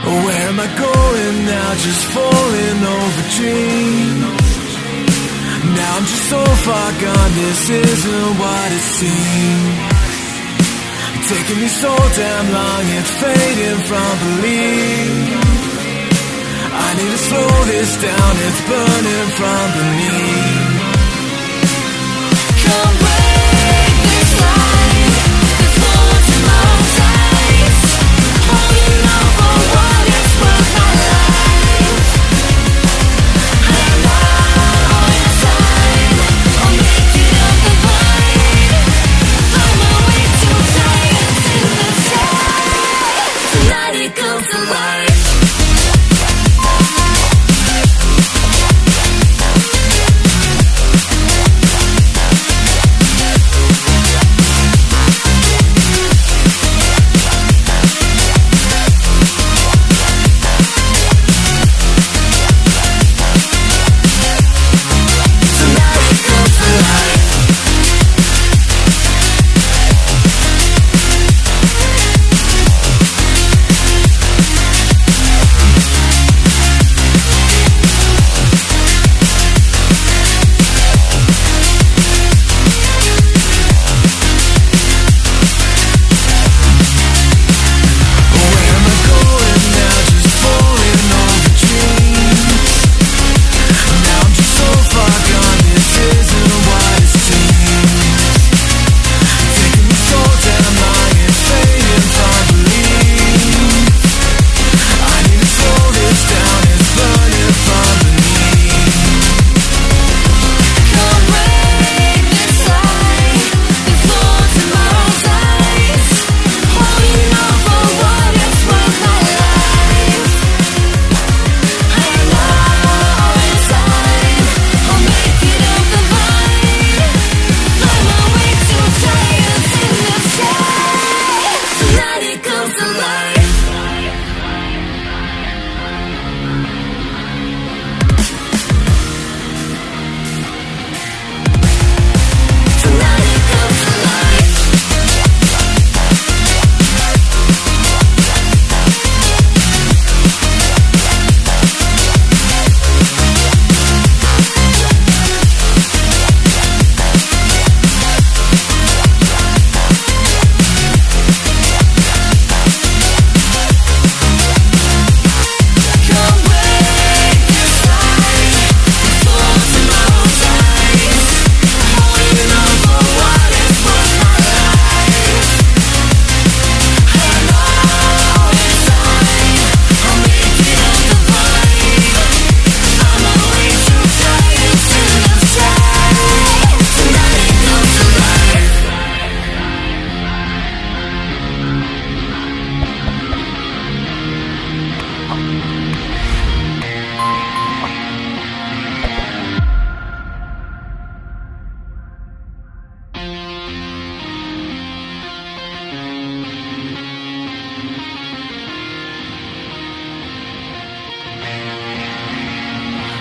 Where am I going now? Just falling over dreams. Now I'm just so far gone, this isn't what it seems. Taking me so damn long, it's fading from belief. I need to slow this down, it's burning from beneath. Come break this line, this walls in my eyes. Holding on for what it's worth, my life. And now inside, I'll make it up the void. I'm away too tired in the sky. Tonight it comes to life.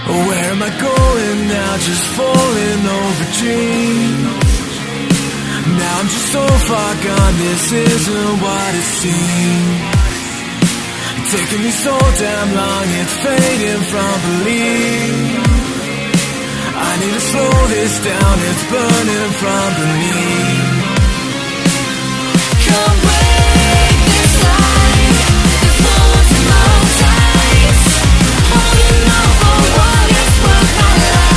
Where am I going now? Just falling over dreams. Now I'm just so far gone, this isn't what it seems. Taking me so damn long, it's fading from belief. I need to slow this down, it's burning from beneath. Come break this line, this walls in my eyes. Holding on for what it's worth, my life.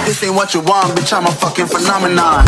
This ain't what you want, bitch, I'm a fucking phenomenon.